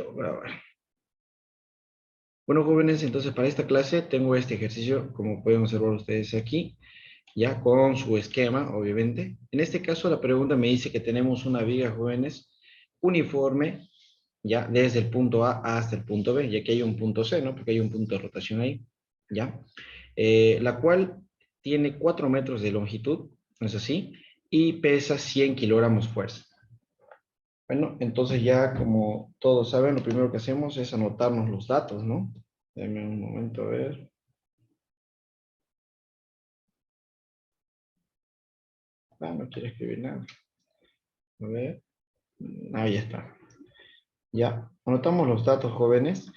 Listo, grabar. Bueno, jóvenes, entonces para esta clase tengo este ejercicio, como pueden observar ustedes aquí, ya con su esquema, obviamente. En este caso, la pregunta me dice que tenemos una viga, jóvenes, uniforme, ya desde el punto A hasta el punto B, ya que hay un punto C, ¿no? Porque hay un punto de rotación ahí, ¿ya? La cual tiene 4 metros de longitud, ¿no es así? Y pesa 100 kilogramos fuerza. Bueno, entonces ya como todos saben, lo primero que hacemos es anotarnos los datos, ¿no? Denme un momento a ver. Ah, no quiere escribir nada. A ver. Ahí está. Ya, anotamos los datos, jóvenes.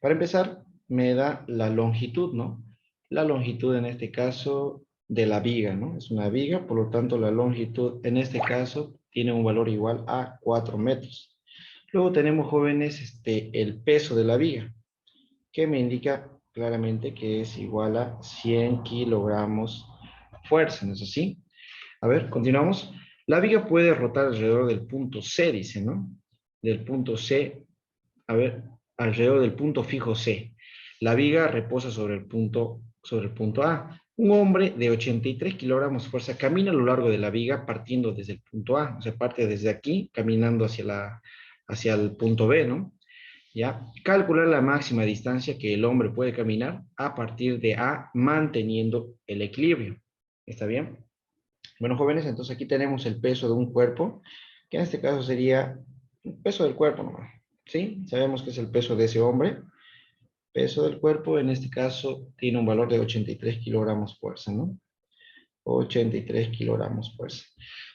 Para empezar, me da la longitud, ¿no? La longitud en este caso de la viga, ¿no? Es una viga, por lo tanto la longitud en este caso tiene un valor igual a 4 metros. Luego tenemos, jóvenes, el peso de la viga, que me indica claramente que es igual a 100 kilogramos fuerza, ¿no es así? A ver, continuamos. La viga puede rotar alrededor del punto C, dice, ¿no? Del punto C, a ver, alrededor del punto fijo C. La viga reposa sobre el punto A. Un hombre de 83 kilogramos fuerza camina a lo largo de la viga partiendo desde el punto A. O sea, parte desde aquí, caminando hacia el punto B, ¿no? ¿Ya? Calcular la máxima distancia que el hombre puede caminar a partir de A, manteniendo el equilibrio. ¿Está bien? Bueno, jóvenes, entonces aquí tenemos el peso de un cuerpo, que en este caso sería el peso del cuerpo nomás. ¿Sí? Sabemos que es el peso de ese hombre. Peso del cuerpo, en este caso, tiene un valor de 83 kilogramos fuerza, ¿no? 83 kilogramos fuerza.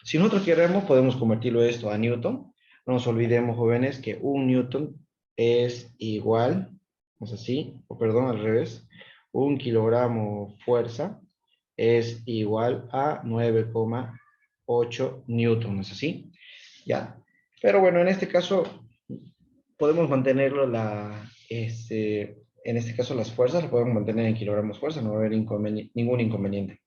Si nosotros queremos, podemos convertirlo esto a newton. No nos olvidemos, jóvenes, que un newton es igual, es así, o perdón, al revés, un kilogramo fuerza es igual a 9,8 newton, ¿es así? Ya. Pero bueno, en este caso podemos mantenerlo en este caso las fuerzas las podemos mantener en kilogramos fuerza, no va a haber ningún inconveniente.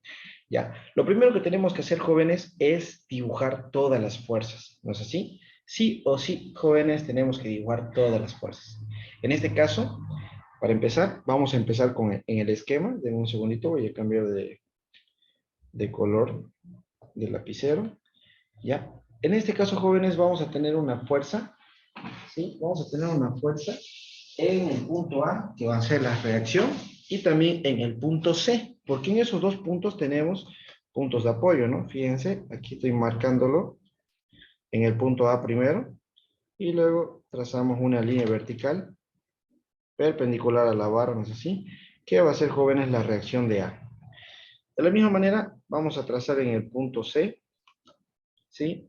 Ya, lo primero que tenemos que hacer, jóvenes, es dibujar todas las fuerzas, ¿no es así? Sí o sí, jóvenes, tenemos que dibujar todas las fuerzas. En este caso, para empezar, vamos a empezar en el esquema. Denme un segundito, voy a cambiar de color del lapicero. ¿Ya? En este caso, jóvenes, vamos a tener una fuerza, ¿sí? Vamos a tener una fuerza en el punto A, que va a ser la reacción, y también en el punto C, porque en esos dos puntos tenemos puntos de apoyo, ¿no? Fíjense, aquí estoy marcándolo en el punto A primero, y luego trazamos una línea vertical perpendicular a la barra, ¿no es así? Que va a ser, jóvenes, la reacción de A. De la misma manera, vamos a trazar en el punto C, ¿sí?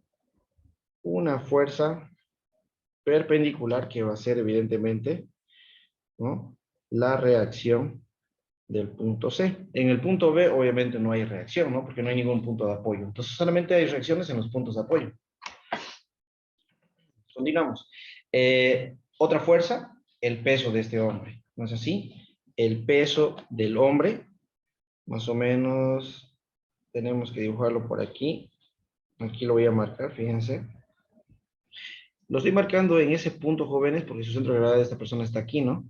Una fuerza perpendicular que va a ser, evidentemente, ¿no? La reacción del punto C. En el punto B, obviamente, no hay reacción, ¿no? Porque no hay ningún punto de apoyo. Entonces, solamente hay reacciones en los puntos de apoyo. Continuamos. Otra fuerza, el peso de este hombre. ¿No es así? El peso del hombre, más o menos, tenemos que dibujarlo por aquí. Aquí lo voy a marcar, fíjense. Lo estoy marcando en ese punto, jóvenes, porque su centro de gravedad de esta persona está aquí, ¿no?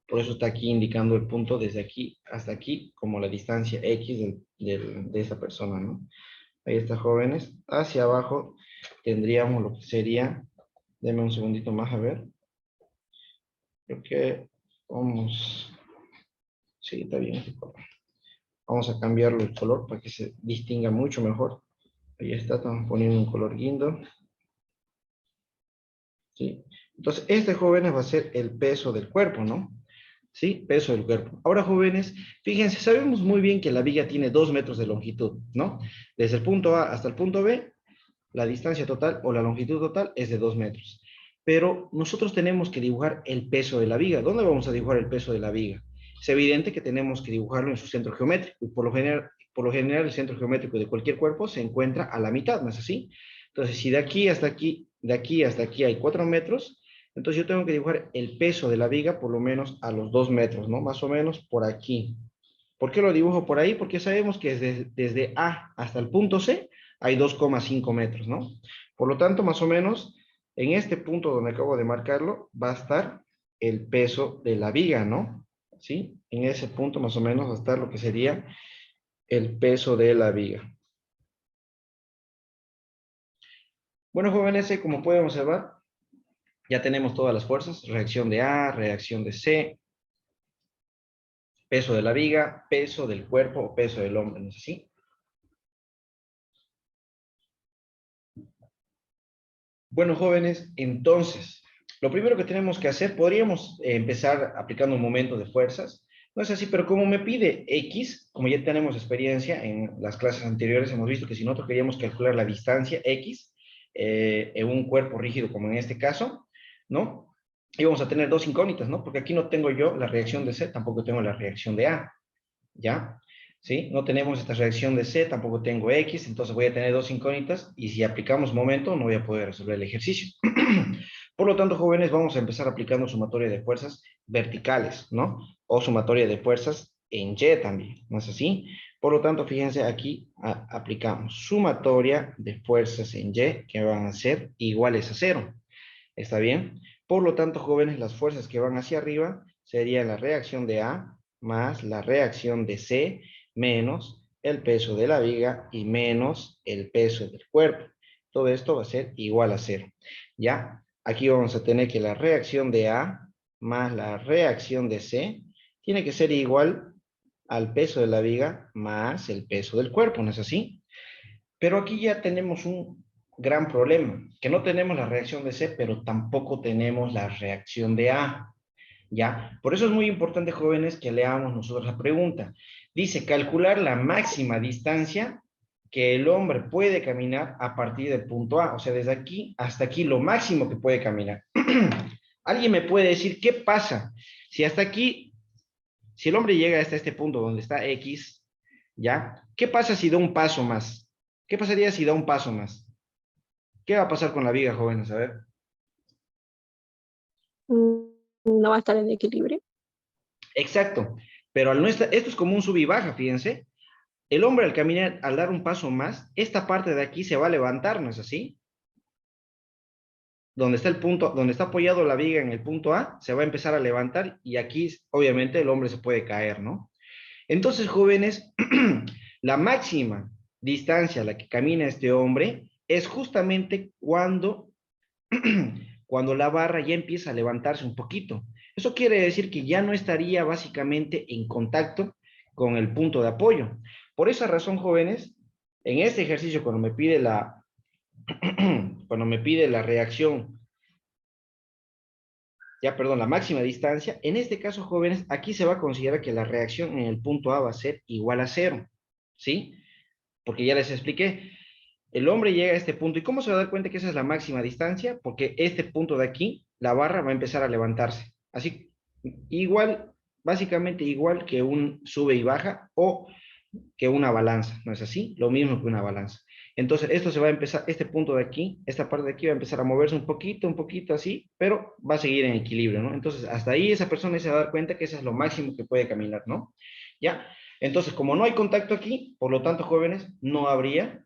Por eso está aquí indicando el punto desde aquí hasta aquí, como la distancia X de esa persona, ¿no? Ahí está, jóvenes. Hacia abajo tendríamos lo que sería, denme un segundito más a ver. Creo que vamos, sí, está bien este color. Vamos a cambiarlo el color para que se distinga mucho mejor. Ahí está, estamos poniendo un color guindo. ¿Sí? Entonces, este, jóvenes, va a ser el peso del cuerpo, ¿no? ¿Sí? Peso del cuerpo. Ahora, jóvenes, fíjense, sabemos muy bien que la viga tiene 2 metros de longitud, ¿no? Desde el punto A hasta el punto B, la distancia total o la longitud total es de 2 metros. Pero nosotros tenemos que dibujar el peso de la viga. ¿Dónde vamos a dibujar el peso de la viga? Es evidente que tenemos que dibujarlo en su centro geométrico. Y por lo general el centro geométrico de cualquier cuerpo se encuentra a la mitad, ¿no es así? Entonces, si de aquí hasta aquí hay 4 metros, entonces yo tengo que dibujar el peso de la viga por lo menos a los 2 metros, ¿no? Más o menos por aquí. ¿Por qué lo dibujo por ahí? Porque sabemos que desde A hasta el punto C hay 2,5 metros, ¿no? Por lo tanto, más o menos, En este punto donde acabo de marcarlo, va a estar el peso de la viga, ¿no? ¿Sí? En ese punto más o menos va a estar lo que sería el peso de la viga. Bueno, jóvenes, como pueden observar, ya tenemos todas las fuerzas, reacción de A, reacción de C, peso de la viga, peso del cuerpo o peso del hombre, ¿no es así? Bueno, jóvenes, entonces, lo primero que tenemos que hacer, podríamos empezar aplicando un momento de fuerzas, no es así, pero como me pide X, como ya tenemos experiencia en las clases anteriores, hemos visto que si nosotros queríamos calcular la distancia X en un cuerpo rígido, como en este caso, ¿no? Y vamos a tener dos incógnitas, ¿no? Porque aquí no tengo yo la reacción de C, tampoco tengo la reacción de A. ¿Ya? ¿Sí? No tenemos esta reacción de C, tampoco tengo X, entonces voy a tener dos incógnitas y si aplicamos momento no voy a poder resolver el ejercicio. Por lo tanto, jóvenes, vamos a empezar aplicando sumatoria de fuerzas verticales, ¿no? O sumatoria de fuerzas en Y también, ¿no es así? Por lo tanto, fíjense aquí, aplicamos sumatoria de fuerzas en Y que van a ser iguales a 0. ¿Está bien? Por lo tanto, jóvenes, las fuerzas que van hacia arriba serían la reacción de A más la reacción de C menos el peso de la viga y menos el peso del cuerpo. Todo esto va a ser igual a 0. ¿Ya? Aquí vamos a tener que la reacción de A más la reacción de C tiene que ser igual al peso de la viga más el peso del cuerpo, ¿no es así? Pero aquí ya tenemos un gran problema, que no tenemos la reacción de C, pero tampoco tenemos la reacción de A. ¿Ya? Por eso es muy importante, jóvenes, que leamos nosotros la pregunta. Dice, calcular la máxima distancia que el hombre puede caminar a partir del punto A. O sea, desde aquí hasta aquí, lo máximo que puede caminar. ¿Alguien me puede decir qué pasa si hasta aquí, si el hombre llega hasta este punto donde está X, ¿ya? ¿Qué pasa si da un paso más? ¿Qué pasaría si da un paso más? ¿Qué va a pasar con la viga, jóvenes? A ver. No va a estar en equilibrio. Exacto. Pero al no estar, esto es como un sub y baja, fíjense. El hombre al caminar, al dar un paso más, esta parte de aquí se va a levantar, ¿no es así? Donde está el punto, donde está apoyado la viga en el punto A, se va a empezar a levantar y aquí, obviamente, el hombre se puede caer, ¿no? Entonces, jóvenes, la máxima distancia a la que camina este hombre es justamente cuando, cuando la barra ya empieza a levantarse un poquito. Eso quiere decir que ya no estaría básicamente en contacto con el punto de apoyo. Por esa razón, jóvenes, en este ejercicio, cuando me pide la reacción, ya perdón, la máxima distancia, en este caso, jóvenes, aquí se va a considerar que la reacción en el punto A va a ser igual a 0, ¿sí? Porque ya les expliqué, el hombre llega a este punto, ¿y cómo se va a dar cuenta que esa es la máxima distancia? Porque este punto de aquí, la barra va a empezar a levantarse. Así, igual, básicamente igual que un sube y baja o que una balanza, ¿no es así? Lo mismo que una balanza. Entonces, esto se va a empezar, este punto de aquí, esta parte de aquí va a empezar a moverse un poquito así, pero va a seguir en equilibrio, ¿no? Entonces, hasta ahí esa persona se va a dar cuenta que eso es lo máximo que puede caminar, ¿no? ¿Ya? Entonces, como no hay contacto aquí, por lo tanto, jóvenes, no habría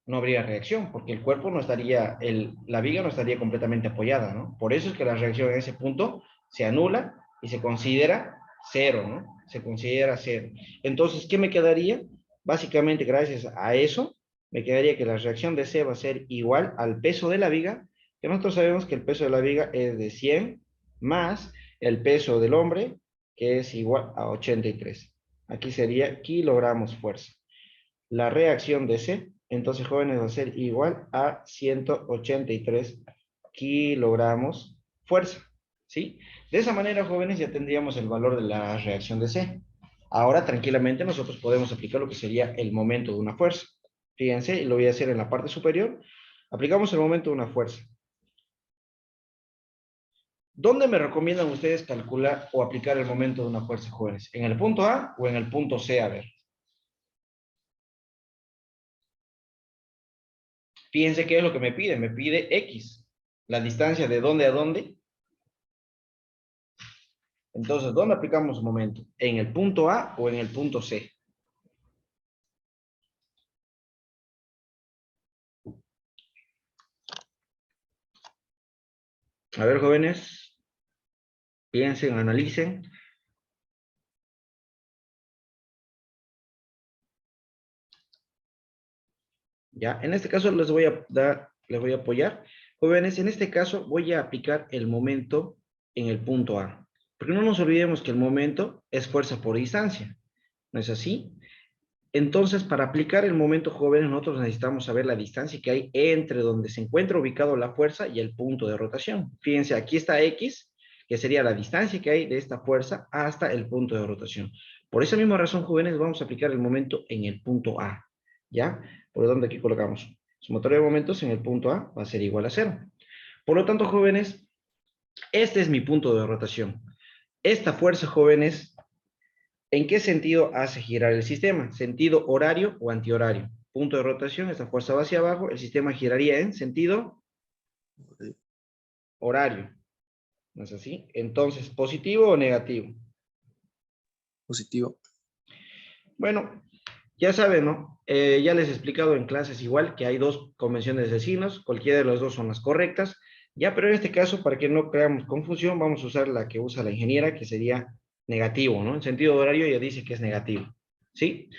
reacción, porque el cuerpo no estaría, la viga no estaría completamente apoyada, ¿no? Por eso es que la reacción en ese punto se anula y se considera 0, ¿no? Se considera 0. Entonces, ¿qué me quedaría? Básicamente, gracias a eso, me quedaría que la reacción de C va a ser igual al peso de la viga, que nosotros sabemos que el peso de la viga es de 100 más el peso del hombre, que es igual a 83. Aquí sería kilogramos fuerza. La reacción de C, entonces, jóvenes, va a ser igual a 183 kilogramos fuerza, ¿sí? De esa manera, jóvenes, ya tendríamos el valor de la reacción de C. Ahora, tranquilamente, nosotros podemos aplicar lo que sería el momento de una fuerza. Fíjense, y lo voy a hacer en la parte superior. Aplicamos el momento de una fuerza. ¿Dónde me recomiendan ustedes calcular o aplicar el momento de una fuerza, jóvenes? ¿En el punto A o en el punto C? A ver. Fíjense qué es lo que me pide. Me pide X. La distancia de dónde a dónde. Entonces, ¿dónde aplicamos momento? ¿En el punto A o en el punto C? A ver, jóvenes, piensen, analicen. Ya, en este caso les voy a apoyar. Jóvenes, en este caso voy a aplicar el momento en el punto A. Porque no nos olvidemos que el momento es fuerza por distancia. ¿No es así? Entonces, para aplicar el momento, jóvenes, nosotros necesitamos saber la distancia que hay entre donde se encuentra ubicado la fuerza y el punto de rotación. Fíjense, aquí está X, que sería la distancia que hay de esta fuerza hasta el punto de rotación. Por esa misma razón, jóvenes, vamos a aplicar el momento en el punto A. ¿Ya? Por lo tanto, aquí colocamos sumatoria de momentos en el punto A va a ser igual a 0. Por lo tanto, jóvenes, este es mi punto de rotación. Esta fuerza, jóvenes, ¿en qué sentido hace girar el sistema? ¿Sentido horario o antihorario? Punto de rotación, esta fuerza va hacia abajo, el sistema giraría en sentido horario. ¿No es así? Entonces, ¿positivo o negativo? Positivo. Bueno, ya saben, ¿no? Ya les he explicado en clases igual que hay dos convenciones de signos, cualquiera de las dos son las correctas. Ya, pero en este caso, para que no creamos confusión, vamos a usar la que usa la ingeniera, que sería negativo, ¿no? En sentido horario ya dice que es negativo, ¿sí?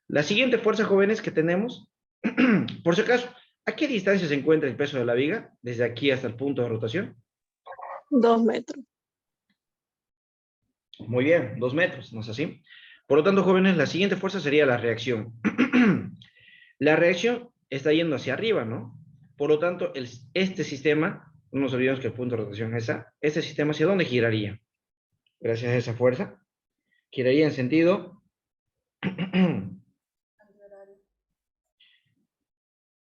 La siguiente fuerza, jóvenes, que tenemos, por si acaso, ¿a qué distancia se encuentra el peso de la viga? Desde aquí hasta el punto de rotación. 2 metros. Muy bien, 2 metros, ¿no es así? Por lo tanto, jóvenes, la siguiente fuerza sería la reacción. La reacción está yendo hacia arriba, ¿no? Por lo tanto, este sistema, no nos olvidemos que el punto de rotación es esa, este sistema, ¿hacia dónde giraría? Gracias a esa fuerza, giraría en sentido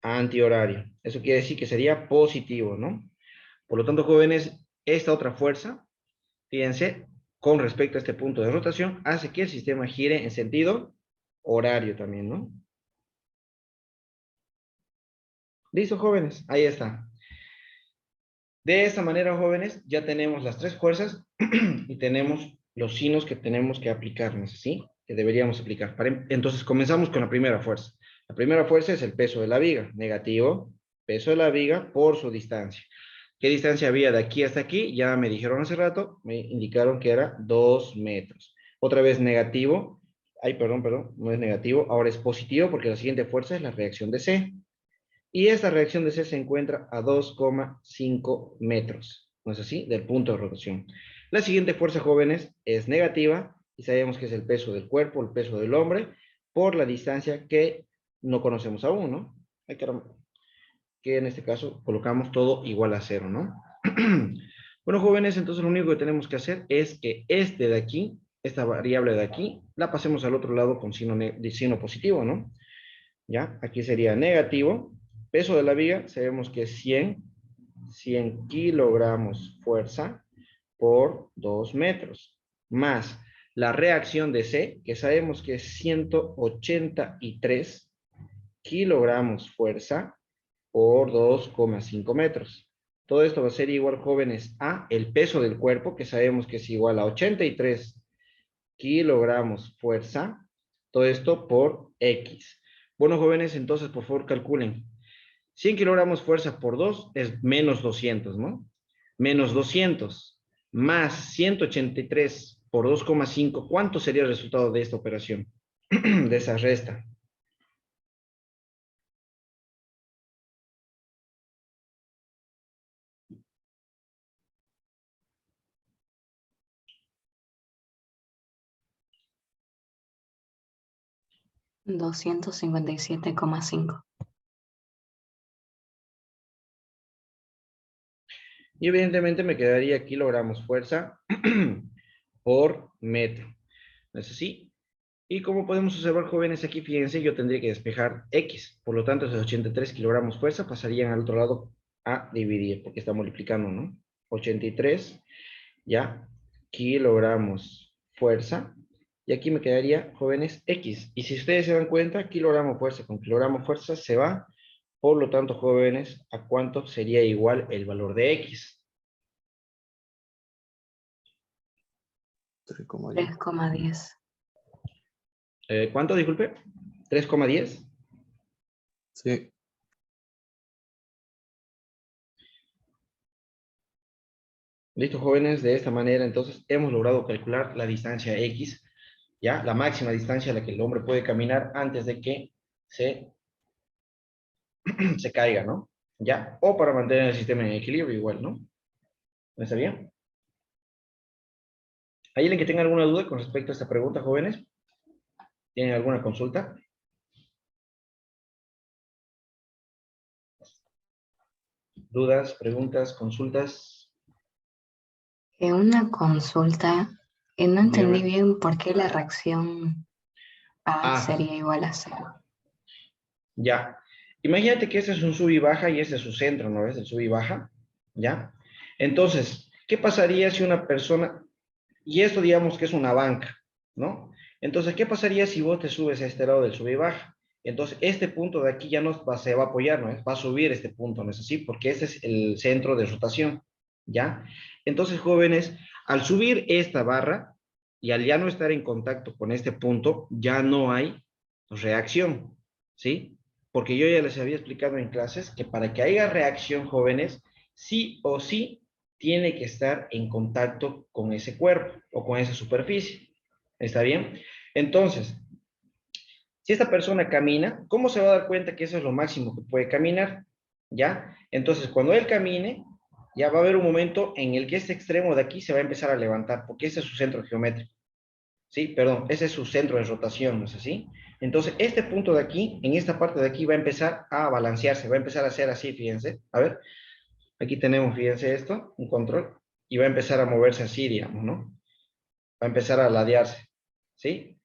antihorario. Eso quiere decir que sería positivo, ¿no? Por lo tanto, jóvenes, esta otra fuerza, fíjense, con respecto a este punto de rotación, hace que el sistema gire en sentido horario también, ¿no? Listo, jóvenes, ahí está. De esta manera, jóvenes, ya tenemos las tres fuerzas y tenemos los signos que tenemos que aplicarnos, ¿sí? Que deberíamos aplicar. Entonces, comenzamos con la primera fuerza. La primera fuerza es el peso de la viga, negativo, peso de la viga por su distancia. ¿Qué distancia había de aquí hasta aquí? Ya me dijeron hace rato, me indicaron que era 2 metros. Otra vez negativo, ay, perdón, no es negativo, ahora es positivo porque la siguiente fuerza es la reacción de C. Y esta reacción de C se encuentra a 2,5 metros, ¿no es así? Del punto de rotación. La siguiente fuerza, jóvenes, es negativa y sabemos que es el peso del cuerpo, el peso del hombre, por la distancia que no conocemos aún, ¿no? Que en este caso colocamos todo igual a 0, ¿no? Bueno, jóvenes, entonces lo único que tenemos que hacer es que este de aquí, esta variable de aquí, la pasemos al otro lado con signo positivo, ¿no? ¿Ya? Aquí sería negativo. Peso de la viga, sabemos que es 100 kilogramos fuerza por 2 metros. Más la reacción de C, que sabemos que es 183 kilogramos fuerza por 2,5 metros. Todo esto va a ser igual, jóvenes, a el peso del cuerpo, que sabemos que es igual a 83 kilogramos fuerza. Todo esto por X. Bueno, jóvenes, entonces, por favor, calculen. 100 kilogramos fuerza por 2 es menos 200, ¿no? Menos 200 más 183 por 2,5. ¿Cuánto sería el resultado de esta operación? De esa resta. 257,5. Y evidentemente me quedaría kilogramos fuerza por metro. ¿No es así? Y como podemos observar, jóvenes, aquí fíjense, yo tendría que despejar X. Por lo tanto, esos 83 kilogramos fuerza pasarían al otro lado a dividir, porque está multiplicando, ¿no? 83, ya, kilogramos fuerza. Y aquí me quedaría, jóvenes, X. Y si ustedes se dan cuenta, kilogramo fuerza con kilogramo fuerza se va. Por lo tanto, jóvenes, ¿a cuánto sería igual el valor de X? 3,10. 3,10. ¿Cuánto, disculpe? 3,10. Sí. Listo, jóvenes, de esta manera entonces hemos logrado calcular la distancia X, ya, la máxima distancia a la que el hombre puede caminar antes de que se, se caiga, ¿no? Ya, o para mantener el sistema en equilibrio igual, ¿no? ¿No está bien? ¿Hay alguien que tenga alguna duda con respecto a esta pregunta, jóvenes? ¿Tienen alguna consulta? ¿Dudas, preguntas, consultas? Una consulta, no entendí Dígame. bien por qué la reacción A Ah, sería igual a cero. ya. Imagínate que este es un sub y baja y este es su centro, ¿no ves? El sub y baja, ¿ya? Entonces, ¿qué pasaría si una persona, y esto digamos que es una banca, ¿no? Entonces, ¿qué pasaría si vos te subes a este lado del sub y baja? Entonces, este punto de aquí ya no va, se va a apoyar, ¿no es? Va a subir este punto, ¿no es así? Porque este es el centro de rotación, ¿ya? Entonces, jóvenes, al subir esta barra y al ya no estar en contacto con este punto, ya no hay reacción, ¿sí? Porque yo ya les había explicado en clases que para que haya reacción, jóvenes, sí o sí tiene que estar en contacto con ese cuerpo o con esa superficie. ¿Está bien? Entonces, si esta persona camina, ¿cómo se va a dar cuenta que eso es lo máximo que puede caminar? ¿Ya? Entonces, cuando él camine, ya va a haber un momento en el que este extremo de aquí se va a empezar a levantar, porque ese es su centro geométrico. ¿Sí? Perdón, ese es su centro de rotación, ¿no es así? Entonces, este punto de aquí, en esta parte de aquí, va a empezar a balancearse, va a empezar a hacer así, fíjense. A ver, aquí tenemos, fíjense esto, un control, y va a empezar a moverse así, digamos, ¿no? Va a empezar a ladearse, ¿sí?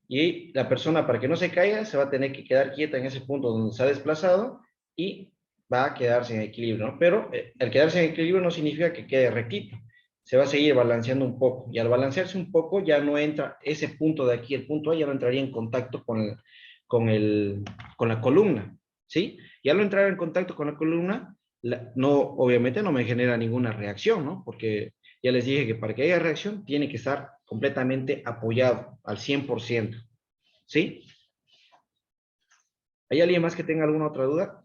Y la persona, para que no se caiga, se va a tener que quedar quieta en ese punto donde se ha desplazado y va a quedarse en equilibrio, ¿no? Pero el quedarse en equilibrio no significa que quede rectito, se va a seguir balanceando un poco, y al balancearse un poco ya no entra ese punto de aquí, el punto A ya no entraría en contacto con, el, con la columna, ¿sí? Y al no entrar en contacto con la columna, no, obviamente no me genera ninguna reacción, ¿no? Porque ya les dije que para que haya reacción tiene que estar completamente apoyado al 100%. ¿Sí? ¿Hay alguien más que tenga alguna otra duda?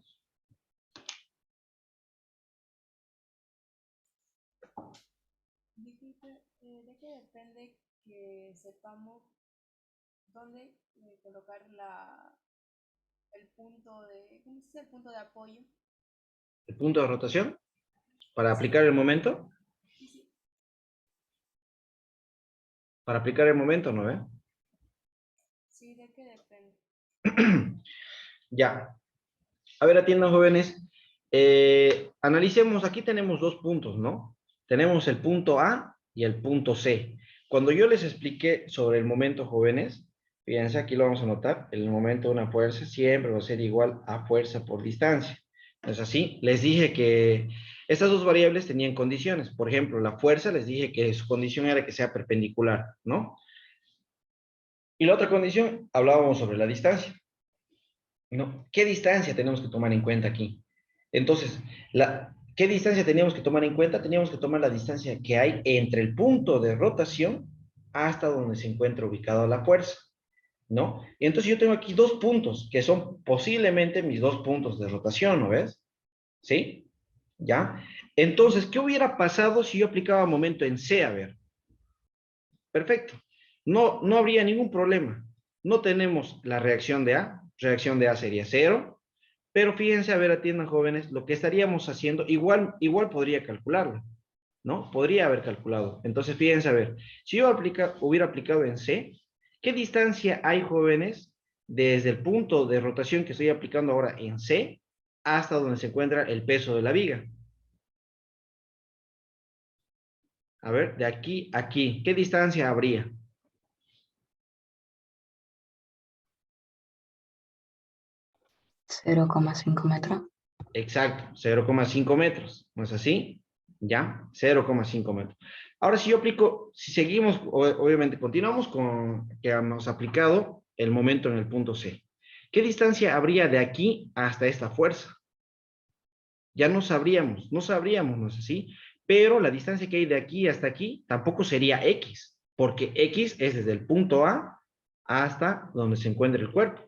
Disculpe, ¿de qué depende que sepamos dónde colocar el punto de, ¿cómo se dice? El punto de apoyo? El punto de rotación para Sí, aplicar el momento. sí, sí. Para aplicar el momento, ¿no ve? Sí, ¿de qué depende? Ya. A ver, atiendan, jóvenes. Analicemos, aquí tenemos dos puntos, ¿no? Tenemos el punto A y el punto C. Cuando yo les expliqué sobre el momento, jóvenes, fíjense, aquí lo vamos a notar, el momento de una fuerza siempre va a ser igual a fuerza por distancia. ¿No es así? Les dije que estas dos variables tenían condiciones. Por ejemplo, la fuerza, les dije que su condición era que sea perpendicular, ¿no? Y la otra condición, hablábamos sobre la distancia. ¿No? ¿Qué distancia tenemos que tomar en cuenta aquí? Entonces, ¿qué distancia teníamos que tomar en cuenta? Teníamos que tomar la distancia que hay entre el punto de rotación hasta donde se encuentra ubicada la fuerza, ¿no? Y entonces yo tengo aquí dos puntos que son posiblemente mis dos puntos de rotación, ¿no ves? ¿Sí? ¿Ya? Entonces, ¿qué hubiera pasado si yo aplicaba momento en C? A ver, perfecto. No, no habría ningún problema. No tenemos la reacción de A. Reacción de A sería cero. Pero fíjense, a ver, atiendan jóvenes, lo que estaríamos haciendo, igual podría calcularlo, ¿no? Podría haber calculado. Entonces, fíjense, a ver, si yo hubiera aplicado en C, ¿qué distancia hay, jóvenes, desde el punto de rotación que estoy aplicando ahora en C hasta donde se encuentra el peso de la viga? A ver, de aquí a aquí, ¿qué distancia habría? 0,5 metros. Exacto, 0,5 metros, ¿no es así? ¿Ya? 0,5 metros. Ahora, si yo aplico, si seguimos, obviamente continuamos con que hemos aplicado el momento en el punto C. ¿Qué distancia habría de aquí hasta esta fuerza? Ya no sabríamos, ¿no es así? Pero la distancia que hay de aquí hasta aquí tampoco sería X, porque X es desde el punto A hasta donde se encuentra el cuerpo.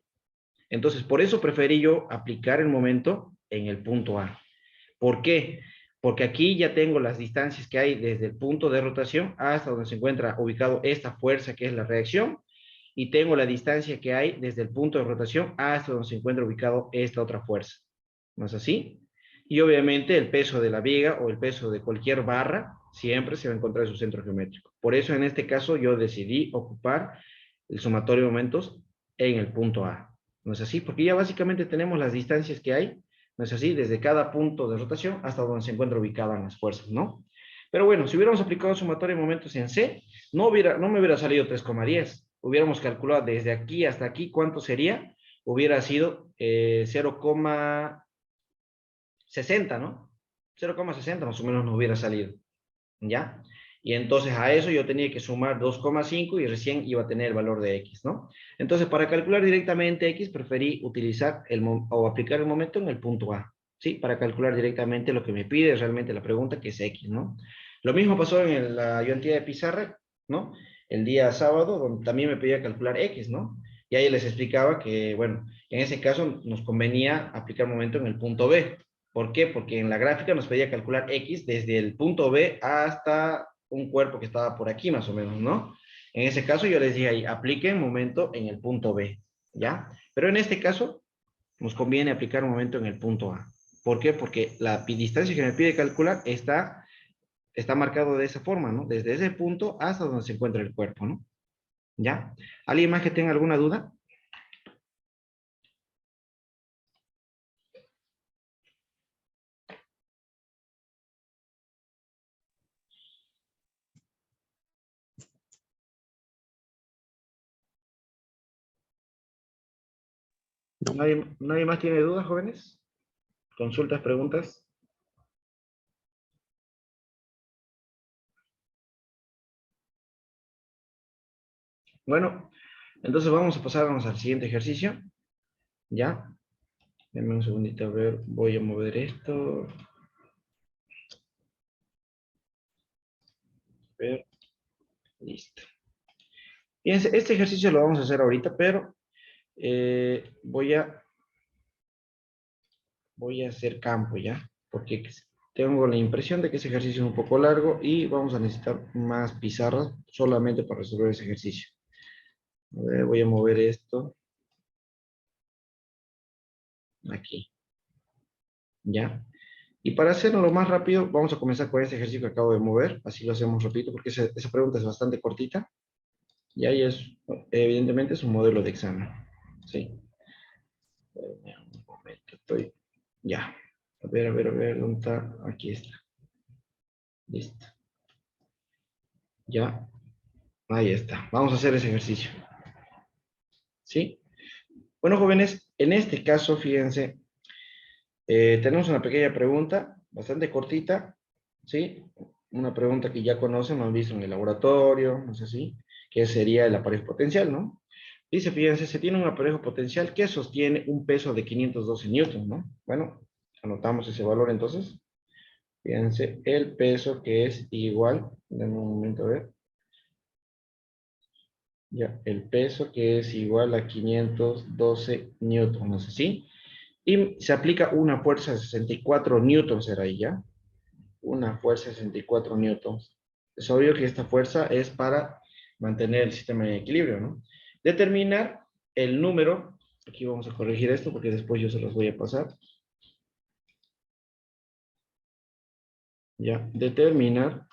Entonces, por eso preferí yo aplicar el momento en el punto A. ¿Por qué? Porque aquí ya tengo las distancias que hay desde el punto de rotación hasta donde se encuentra ubicado esta fuerza que es la reacción, y tengo la distancia que hay desde el punto de rotación hasta donde se encuentra ubicado esta otra fuerza. ¿No es así? Y obviamente el peso de la viga o el peso de cualquier barra siempre se va a encontrar en su centro geométrico. Por eso en este caso yo decidí ocupar el sumatorio de momentos en el punto A. ¿No es así? Porque ya básicamente tenemos las distancias que hay, ¿no es así? Desde cada punto de rotación hasta donde se encuentra ubicadas las fuerzas, ¿no? Pero bueno, si hubiéramos aplicado sumatorio de momentos en C, no me hubiera salido 3,10. Hubiéramos calculado desde aquí hasta aquí cuánto sería. Hubiera sido 0,60, ¿no? 0,60 más o menos nos hubiera salido, ¿ya? Y entonces a eso yo tenía que sumar 2,5 y recién iba a tener el valor de X, ¿no? Entonces para calcular directamente X preferí utilizar o aplicar el momento en el punto A, ¿sí? Para calcular directamente lo que me pide realmente la pregunta, que es X, ¿no? Lo mismo pasó en la ayudantía de pizarra, ¿no? El día sábado, donde también me pedía calcular X, ¿no? Y ahí les explicaba que, bueno, en ese caso nos convenía aplicar momento en el punto B. ¿Por qué? Porque en la gráfica nos pedía calcular X desde el punto B hasta un cuerpo que estaba por aquí más o menos, ¿no? En ese caso yo les dije ahí, apliquen momento en el punto B, ¿ya? Pero en este caso nos conviene aplicar un momento en el punto A. ¿Por qué? Porque la distancia que me pide calcular está marcado de esa forma, ¿no? Desde ese punto hasta donde se encuentra el cuerpo, ¿no? ¿Ya? ¿Alguien más que tenga alguna duda? ¿Nadie más tiene dudas, jóvenes? ¿Consultas, preguntas? Bueno, entonces vamos a pasarnos al siguiente ejercicio, ¿ya? Denme un segundito, a ver, voy a mover esto. A ver, listo. Fíjense, este ejercicio lo vamos a hacer ahorita, pero voy a hacer campo, ¿ya? Porque tengo la impresión de que ese ejercicio es un poco largo y vamos a necesitar más pizarras solamente para resolver ese ejercicio. A ver, voy a mover esto aquí, ¿ya? Y para hacerlo más rápido, vamos a comenzar con este ejercicio que acabo de mover, así lo hacemos rapidito, porque esa pregunta es bastante cortita, y ahí evidentemente es un modelo de examen, ¿sí? Un momento, ya. A ver, ¿dónde está? Aquí está. Listo. Ya, ahí está. Vamos a hacer ese ejercicio, ¿sí? Bueno, jóvenes, en este caso, fíjense, tenemos una pequeña pregunta, bastante cortita, ¿sí? Una pregunta que ya conocen, lo han visto en el laboratorio, no sé si, que sería el aparejo potencial, ¿no? Dice, fíjense, se tiene un aparejo potencial que sostiene un peso de 512 newtons, ¿no? Bueno, anotamos ese valor entonces. Fíjense, el peso que es igual, denme un momento a ver. Ya, el peso que es igual a 512 newtons, ¿no es así? Y se aplica una fuerza de 64 newtons, será ahí, ¿ya? Una fuerza de 64 newtons. Es obvio que esta fuerza es para mantener el sistema en equilibrio, ¿no? Determinar el número, aquí vamos a corregir esto porque después yo se los voy a pasar. Ya, determinar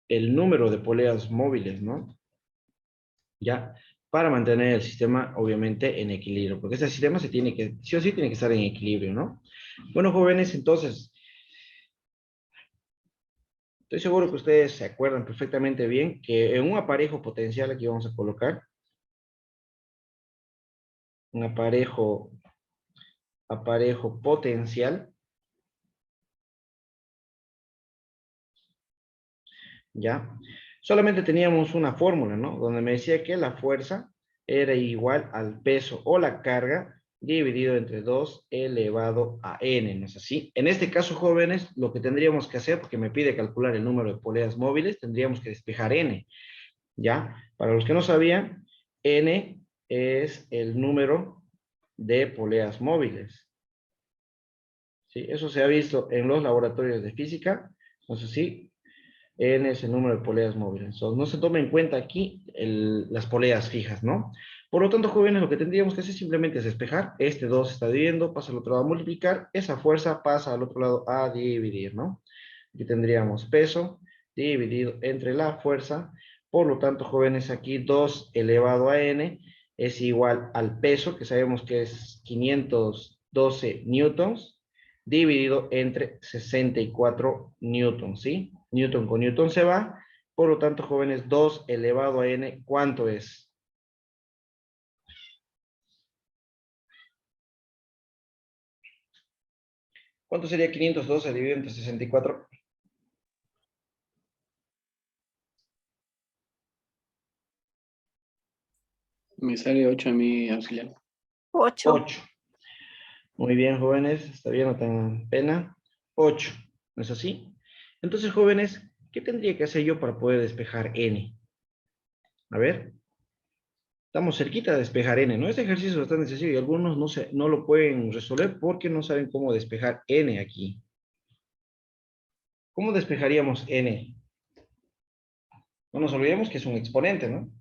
el número de poleas móviles, ¿no? Ya, para mantener el sistema, obviamente, en equilibrio, porque este sistema sí o sí tiene que estar en equilibrio, ¿no? Bueno, jóvenes, entonces, estoy seguro que ustedes se acuerdan perfectamente bien que en un aparejo potencial, aquí vamos a colocar, un aparejo potencial, ¿ya? Solamente teníamos una fórmula, ¿no? Donde me decía que la fuerza era igual al peso o la carga dividido entre 2 elevado a n, ¿no es así? En este caso, jóvenes, lo que tendríamos que hacer, porque me pide calcular el número de poleas móviles, tendríamos que despejar n, ¿ya? Para los que no sabían, n es el número de poleas móviles, ¿sí? Eso se ha visto en los laboratorios de física. No sé si N es el número de poleas móviles. Entonces, no se toma en cuenta aquí las poleas fijas, ¿no? Por lo tanto, jóvenes, lo que tendríamos que hacer simplemente es despejar. Este 2 está dividiendo, pasa al otro lado a multiplicar. Esa fuerza pasa al otro lado a dividir, ¿no? Aquí tendríamos peso dividido entre la fuerza. Por lo tanto, jóvenes, aquí 2 elevado a n es igual al peso, que sabemos que es 512 newtons, dividido entre 64 newtons, ¿sí? Newton con newton se va. Por lo tanto, jóvenes, 2 elevado a n, ¿cuánto es? ¿Cuánto sería 512 dividido entre 64? Me sale 8 a mi auxiliar. 8. 8. Muy bien, jóvenes, está bien, no tengan pena. 8, ¿no es así? Entonces, jóvenes, ¿qué tendría que hacer yo para poder despejar n? A ver, estamos cerquita de despejar n, ¿no? Este ejercicio es bastante sencillo y algunos no lo pueden resolver porque no saben cómo despejar n aquí. ¿Cómo despejaríamos n? No nos olvidemos que es un exponente, ¿no?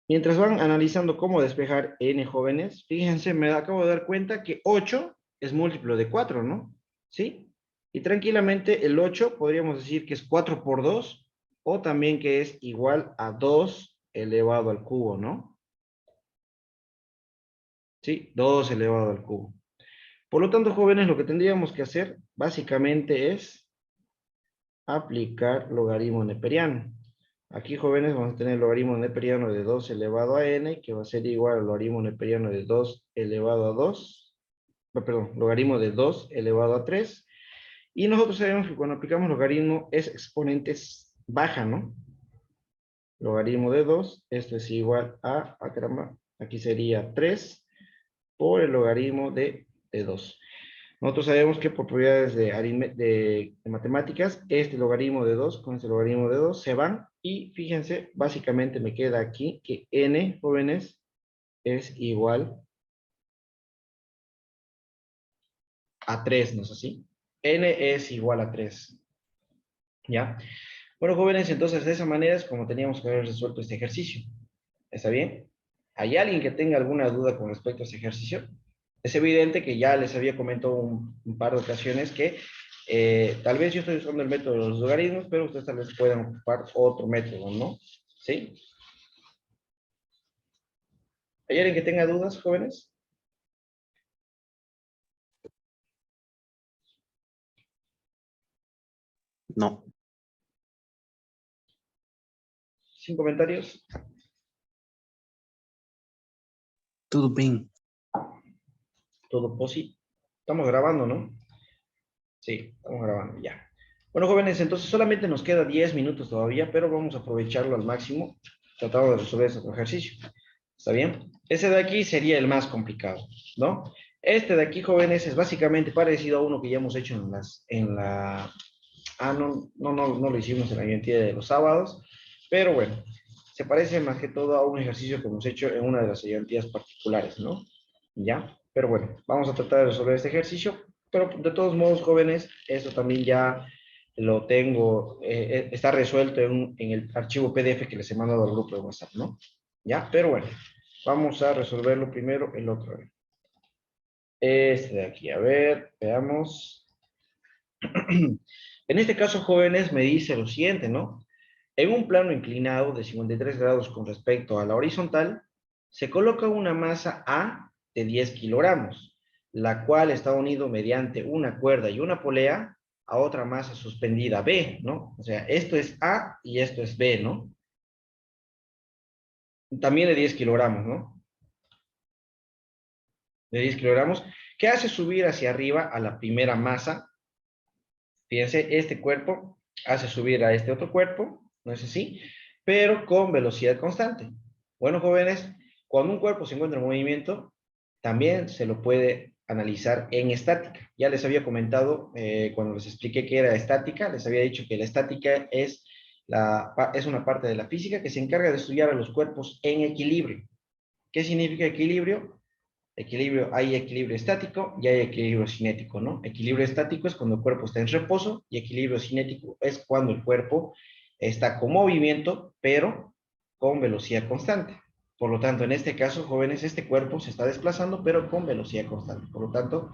Mientras van analizando cómo despejar n, jóvenes, fíjense, me acabo de dar cuenta que 8 es múltiplo de 4, ¿no? ¿Sí? Y tranquilamente el 8 podríamos decir que es 4 por 2, o también que es igual a 2 elevado al cubo, ¿no? ¿Sí? 2 elevado al cubo. Por lo tanto, jóvenes, lo que tendríamos que hacer básicamente es aplicar logaritmo neperiano. Aquí, jóvenes, vamos a tener el logaritmo neperiano de 2 elevado a n, que va a ser igual al logaritmo neperiano de 2 elevado a 2, perdón, logaritmo de 2 elevado a 3, y nosotros sabemos que cuando aplicamos logaritmo es exponentes baja, ¿no? Logaritmo de 2, esto es igual a caramba, aquí sería 3 por el logaritmo de 2. Nosotros sabemos que por propiedades de matemáticas, este logaritmo de 2 con este logaritmo de 2 se van, y fíjense, básicamente me queda aquí que n, jóvenes, es igual a 3, ¿no es así? N es igual a 3, ¿ya? Bueno, jóvenes, entonces de esa manera es como teníamos que haber resuelto este ejercicio. ¿Está bien? ¿Hay alguien que tenga alguna duda con respecto a este ejercicio? Es evidente que ya les había comentado un par de ocasiones que tal vez yo estoy usando el método de los logaritmos, pero ustedes tal vez puedan ocupar otro método, ¿no? ¿Sí? ¿Hay alguien que tenga dudas, jóvenes? No. ¿Sin comentarios? Todo bien. Todo posible. Estamos grabando, ¿no? Sí, estamos grabando ya. Bueno, jóvenes, entonces solamente nos queda 10 minutos todavía, pero vamos a aprovecharlo al máximo, tratando de resolver este ejercicio. ¿Está bien? Ese de aquí sería el más complicado, ¿no? Este de aquí, jóvenes, es básicamente parecido a uno que ya hemos hecho no lo hicimos en la identidad de los sábados, pero bueno, se parece más que todo a un ejercicio que hemos hecho en una de las ayudantías particulares, ¿no? ¿Ya? Pero bueno, vamos a tratar de resolver este ejercicio, pero de todos modos, jóvenes, esto también ya lo tengo, está resuelto en el archivo PDF que les he mandado al grupo de WhatsApp, ¿no? ¿Ya? Pero bueno, vamos a resolverlo primero el otro. Este de aquí, a ver, veamos. En este caso, jóvenes, me dice lo siguiente, ¿no? En un plano inclinado de 53 grados con respecto a la horizontal, se coloca una masa A de 10 kilogramos, la cual está unido mediante una cuerda y una polea a otra masa suspendida B, ¿no? O sea, esto es A y esto es B, ¿no? También de 10 kilogramos, ¿no? De 10 kilogramos, que hace subir hacia arriba a la primera masa. Fíjense, este cuerpo hace subir a este otro cuerpo, ¿no es así? Pero con velocidad constante. Bueno, jóvenes, cuando un cuerpo se encuentra en movimiento, también se lo puede analizar en estática. Ya les había comentado, cuando les expliqué qué era estática, les había dicho que la estática es una parte de la física que se encarga de estudiar a los cuerpos en equilibrio. ¿Qué significa equilibrio? Hay equilibrio estático y hay equilibrio cinético, ¿no? Equilibrio estático es cuando el cuerpo está en reposo y equilibrio cinético es cuando el cuerpo está con movimiento, pero con velocidad constante. Por lo tanto, en este caso, jóvenes, este cuerpo se está desplazando, pero con velocidad constante. Por lo tanto,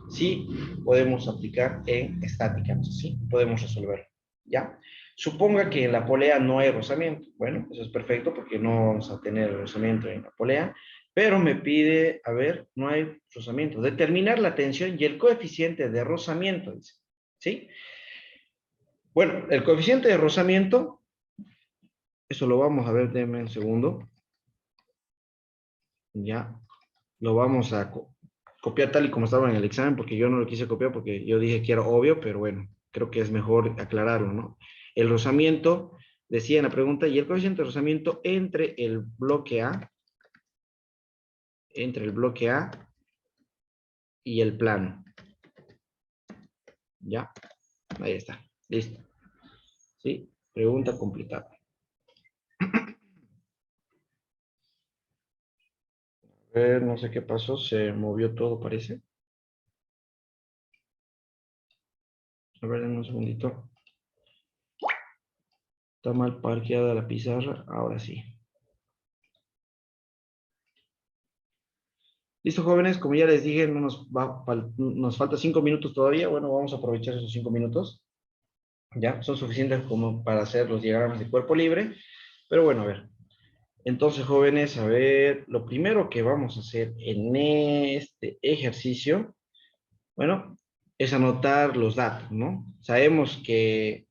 sí podemos aplicar en estática, ¿no? Sí podemos resolverlo, ¿ya? Suponga que en la polea no hay rozamiento. Bueno, eso es perfecto porque no vamos a tener rozamiento en la polea, pero me pide, a ver, no hay rozamiento. Determinar la tensión y el coeficiente de rozamiento, dice, ¿sí? Bueno, el coeficiente de rozamiento, eso lo vamos a ver, denme un segundo. Ya, lo vamos a copiar tal y como estaba en el examen, porque yo no lo quise copiar porque yo dije que era obvio, pero bueno, creo que es mejor aclararlo, ¿no? El rozamiento, decía en la pregunta, y el coeficiente de rozamiento entre el bloque A y el plano. Ya, ahí está, listo. ¿Sí? Pregunta completada. A ver, no sé qué pasó, se movió todo, parece. A ver, denme un segundito. Está mal parqueada la pizarra, ahora sí. Listo, jóvenes, como ya les dije, nos falta 5 minutos todavía. Bueno, vamos a aprovechar esos 5 minutos. Ya, son suficientes como para hacer los diagramas de cuerpo libre. Pero bueno, a ver. Entonces, jóvenes, a ver, lo primero que vamos a hacer en este ejercicio, bueno, es anotar los datos, ¿no? Sabemos que,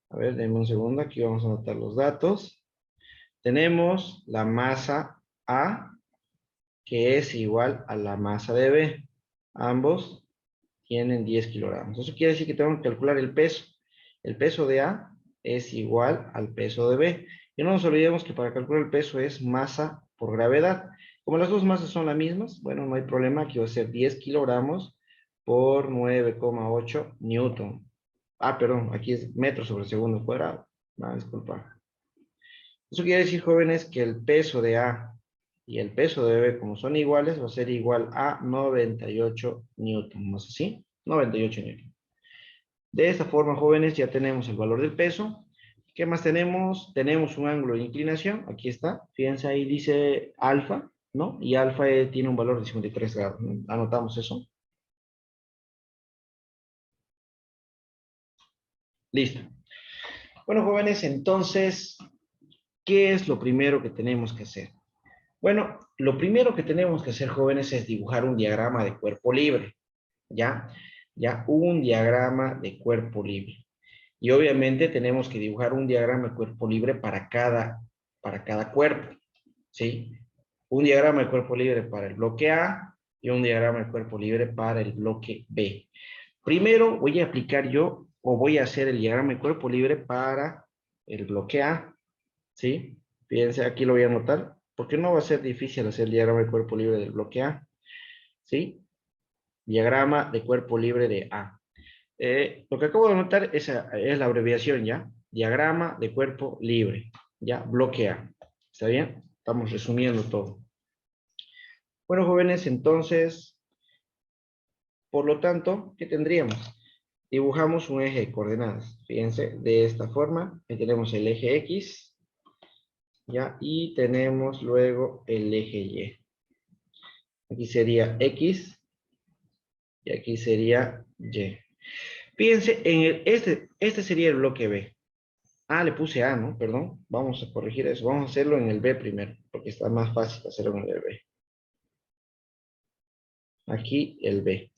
a ver, denme un segundo, aquí vamos a anotar los datos. Tenemos la masa A, que es igual a la masa de B. Ambos tienen 10 kilogramos. Eso quiere decir que tengo que calcular el peso. El peso de A es igual al peso de B. Y no nos olvidemos que para calcular el peso es masa por gravedad. Como las dos masas son las mismas, bueno, no hay problema. Aquí va a ser 10 kilogramos por 9,8 newton. Ah, perdón, aquí es metros sobre segundo cuadrado. Disculpa. Eso quiere decir, jóvenes, que el peso de A y el peso de B, como son iguales, va a ser igual a 98 newton. ¿No es así? 98 newton. De esta forma, jóvenes, ya tenemos el valor del peso. ¿Qué más tenemos? Tenemos un ángulo de inclinación. Aquí está. Fíjense, ahí dice alfa, ¿no? Y alfa tiene un valor de 53 grados. Anotamos eso. Listo. Bueno, jóvenes, entonces, ¿qué es lo primero que tenemos que hacer? Bueno, lo primero que tenemos que hacer, jóvenes, es dibujar un diagrama de cuerpo libre, ¿ya? Ya, un diagrama de cuerpo libre. Y obviamente tenemos que dibujar un diagrama de cuerpo libre para cada cuerpo, ¿sí? Un diagrama de cuerpo libre para el bloque A y un diagrama de cuerpo libre para el bloque B. Primero voy a aplicar yo, o voy a hacer el diagrama de cuerpo libre para el bloque A, ¿sí? Fíjense, aquí lo voy a anotar, porque no va a ser difícil hacer el diagrama de cuerpo libre del bloque A, ¿sí? Diagrama de cuerpo libre de A. Lo que acabo de anotar es la abreviación, ¿ya? Diagrama de cuerpo libre, ¿ya? Bloque A. ¿Está bien? Estamos resumiendo todo. Bueno, jóvenes, entonces, por lo tanto, ¿qué tendríamos? Dibujamos un eje de coordenadas. Fíjense, de esta forma, ahí tenemos el eje X, ¿ya? Y tenemos luego el eje Y. Aquí sería X y aquí sería Y. Fíjense, este sería el bloque B. Ah, le puse A, ¿no? Perdón. Vamos a corregir eso. Vamos a hacerlo en el B primero, porque está más fácil hacerlo en el B. Aquí el B.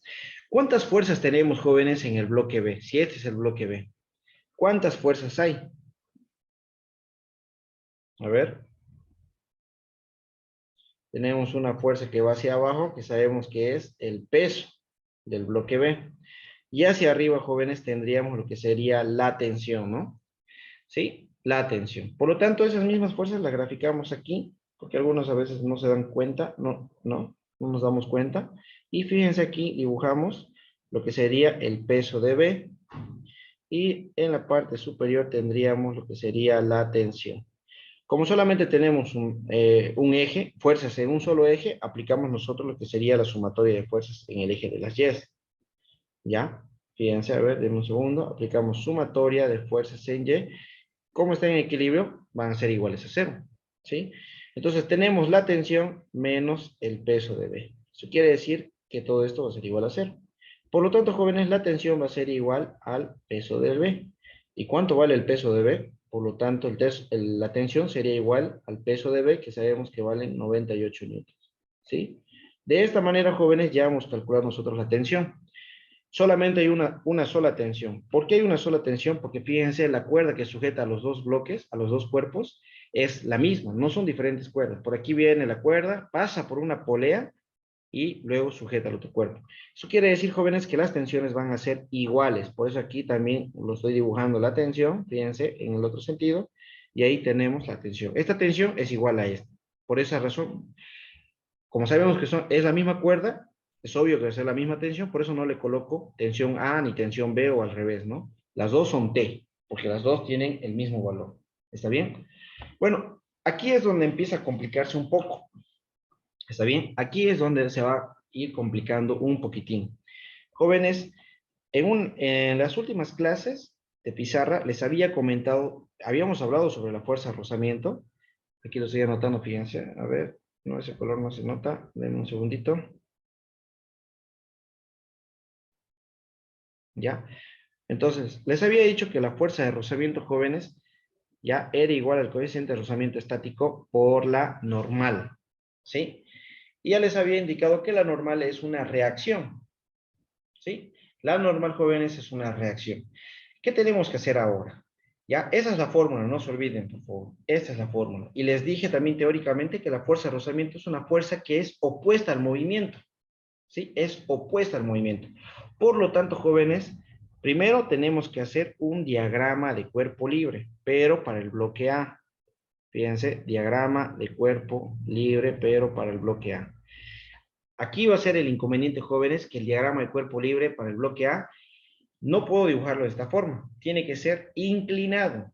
¿Cuántas fuerzas tenemos, jóvenes, en el bloque B? Si este es el bloque B. ¿Cuántas fuerzas hay? A ver. Tenemos una fuerza que va hacia abajo, que sabemos que es el peso del bloque B. Y hacia arriba, jóvenes, tendríamos lo que sería la tensión, ¿no? ¿Sí? La tensión. Por lo tanto, esas mismas fuerzas las graficamos aquí, porque algunos a veces no se dan cuenta, no nos damos cuenta. Y fíjense aquí, dibujamos lo que sería el peso de B. Y en la parte superior tendríamos lo que sería la tensión. Como solamente tenemos un eje, fuerzas en un solo eje, aplicamos nosotros lo que sería la sumatoria de fuerzas en el eje de las Y. ¿Ya? Fíjense, a ver, denme un segundo. Aplicamos sumatoria de fuerzas en Y. Como están en equilibrio, van a ser iguales a 0. ¿Sí? Entonces tenemos la tensión menos el peso de B. Eso quiere decir que todo esto va a ser igual a 0. Por lo tanto, jóvenes, la tensión va a ser igual al peso del B. ¿Y cuánto vale el peso de B? Por lo tanto, la tensión sería igual al peso de B, que sabemos que vale 98 newtons. ¿Sí? De esta manera, jóvenes, ya hemos calculado nosotros la tensión. Solamente hay una sola tensión. ¿Por qué hay una sola tensión? Porque fíjense, la cuerda que sujeta a los dos bloques, a los dos cuerpos, es la misma, no son diferentes cuerdas. Por aquí viene la cuerda, pasa por una polea y luego sujeta al otro cuerpo. Eso quiere decir, jóvenes, que las tensiones van a ser iguales. Por eso aquí también lo estoy dibujando la tensión, fíjense, en el otro sentido, y ahí tenemos la tensión. Esta tensión es igual a esta. Por esa razón, como sabemos que es la misma cuerda, es obvio que va a ser la misma tensión, por eso no le coloco tensión A ni tensión B o al revés, ¿no? Las dos son T, porque las dos tienen el mismo valor. ¿Está bien? Bueno, aquí es donde empieza a complicarse un poco. ¿Está bien? Aquí es donde se va a ir complicando un poquitín. Jóvenes, en las últimas clases de pizarra les había comentado, habíamos hablado sobre la fuerza de rozamiento. Aquí lo estoy anotando, fíjense. A ver, no, ese color no se nota. Denme un segundito. ¿Ya? Entonces, les había dicho que la fuerza de rozamiento, jóvenes, ya era igual al coeficiente de rozamiento estático por la normal. ¿Sí? Y ya les había indicado que la normal es una reacción. ¿Sí? La normal, jóvenes, es una reacción. ¿Qué tenemos que hacer ahora? ¿Ya? Esa es la fórmula, no se olviden, por favor. Esta es la fórmula. Y les dije también teóricamente que la fuerza de rozamiento es una fuerza que es opuesta al movimiento. ¿Sí? Es opuesta al movimiento. Por lo tanto, jóvenes, primero tenemos que hacer un diagrama de cuerpo libre, pero para el bloque A. Fíjense, diagrama de cuerpo libre, pero para el bloque A. Aquí va a ser el inconveniente, jóvenes, que el diagrama de cuerpo libre para el bloque A no puedo dibujarlo de esta forma. Tiene que ser inclinado.